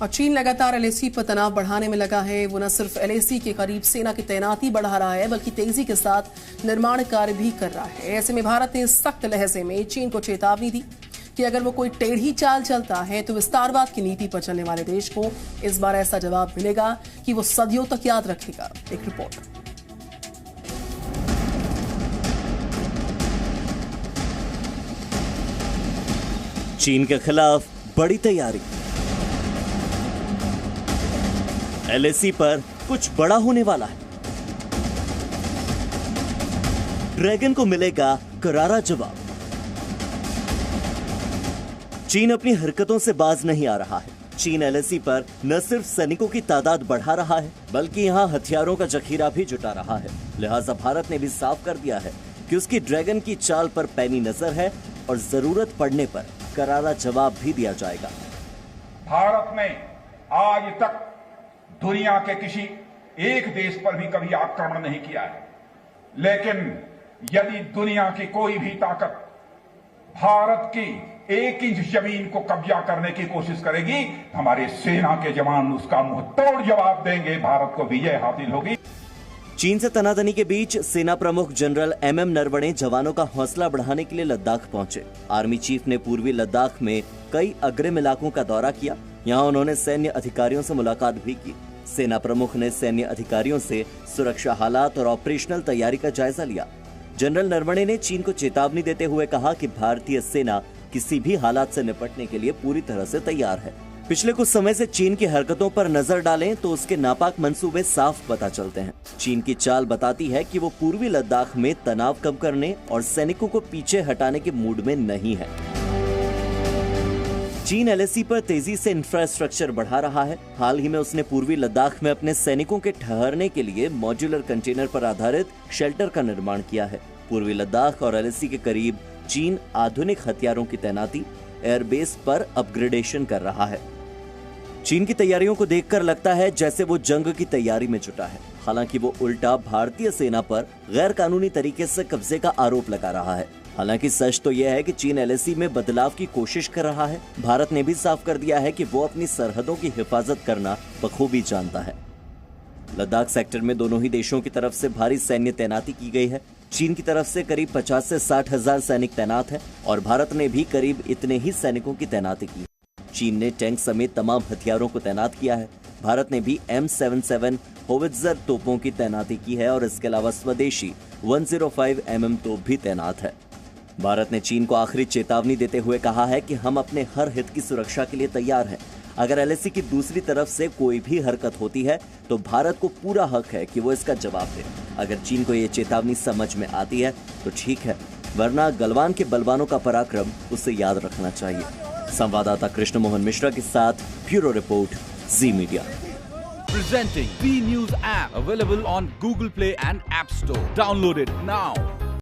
और चीन लगातार एलएसी पर तनाव बढ़ाने में लगा है। वो न सिर्फ एलएसी के करीब सेना की तैनाती बढ़ा रहा है, बल्कि तेजी के साथ निर्माण कार्य भी कर रहा है। ऐसे में भारत ने सख्त लहजे में चीन को चेतावनी दी कि अगर वो कोई टेढ़ी चाल चलता है तो विस्तारवाद की नीति पर चलने वाले देश को इस बार ऐसा जवाब मिलेगा कि वो सदियों तक याद रखेगा। एक रिपोर्ट। चीन के खिलाफ बड़ी तैयारी। एलएसी पर कुछ बड़ा होने वाला है। ड्रैगन को मिलेगा करारा जवाब। चीन अपनी हरकतों से बाज नहीं आ रहा है। चीन एलएसी पर न सिर्फ सैनिकों की तादाद बढ़ा रहा है, बल्कि यहां हथियारों का जखीरा भी जुटा रहा है। लिहाजा भारत ने भी साफ कर दिया है कि उसकी ड्रैगन की चाल पर पैनी नजर है और जरूरत पड़ने पर करारा जवाब भी दिया जाएगा। भारत ने आज तक दुनिया के किसी एक देश पर भी कभी आक्रमण नहीं किया है, लेकिन यदि दुनिया की कोई भी ताकत भारत की 1 इंच जमीन को कब्जा करने की कोशिश करेगी, हमारे सेना के जवान उसका मुंह तोड़ जवाब देंगे। भारत को विजय हासिल होगी। चीन से तनातनी के बीच सेना प्रमुख जनरल एमएम नरवणे जवानों का हौसला बढ़ाने के लिए लद्दाख पहुंचे। आर्मी चीफ ने पूर्वी लद्दाख में कई अग्रिम इलाकों का दौरा किया। यहां उन्होंने सैन्य अधिकारियों से मुलाकात भी की। सेना प्रमुख ने सैन्य अधिकारियों से सुरक्षा हालात और ऑपरेशनल तैयारी का जायजा लिया। जनरल नरवणे ने चीन को चेतावनी देते हुए कहा कि भारतीय सेना किसी भी हालात से निपटने के लिए पूरी तरह से तैयार है। पिछले कुछ समय से चीन की हरकतों पर नजर डालें तो उसके नापाक मंसूबे साफ पता चलते हैं। चीन की चाल बताती है कि वो पूर्वी लद्दाख में तनाव कम करने और सैनिकों को पीछे हटाने के मूड में नहीं है। चीन एलएसी पर तेजी से इंफ्रास्ट्रक्चर बढ़ा रहा है। हाल ही में उसने पूर्वी लद्दाख में अपने सैनिकों के ठहरने के लिए मॉड्यूलर कंटेनर पर आधारित शेल्टर का निर्माण किया है। पूर्वी लद्दाख और एलएसी के करीब चीन आधुनिक हथियारों की तैनाती, एयरबेस पर अपग्रेडेशन कर रहा है। चीन की तैयारियों को देखकर लगता है जैसे वो जंग की तैयारी में जुटा है। हालांकि वो उल्टा भारतीय सेना पर गैर कानूनी तरीके से कब्जे का आरोप लगा रहा है। हालांकि सच तो यह है कि चीन एलएसी में बदलाव की कोशिश कर रहा है। भारत ने भी साफ कर दिया है कि वो अपनी सरहदों की हिफाजत करना बखूबी जानता है। लद्दाख सेक्टर में दोनों ही देशों की तरफ से भारी सैन्य तैनाती की गई है। चीन की तरफ से करीब 50 से 60 हजार सैनिक तैनात हैं और भारत ने भी करीब इतने ही सैनिकों की तैनाती की। चीन ने टैंक समेत तमाम हथियारों को तैनात किया है। भारत ने भी M77 होवित्जर तोपों की तैनाती की है और इसके अलावा स्वदेशी 105 mm तोप भी तैनात है। भारत ने चीन को आखिरी चेतावनी देते हुए कहा है कि हम अपने हर हित की सुरक्षा के लिए तैयार हैं। अगर एलएसी की दूसरी तरफ से कोई भी हरकत होती है तो भारत को पूरा हक है कि वो इसका जवाब दे। अगर चीन को ये चेतावनी समझ में आती है तो ठीक है, वरना गलवान के बलवानों का पराक्रम उसे याद रखना चाहिए। संवाददाता कृष्ण मोहन मिश्रा के साथ bureau report, ji media. Presenting B News app, available on Google Play and App Store. Download it now.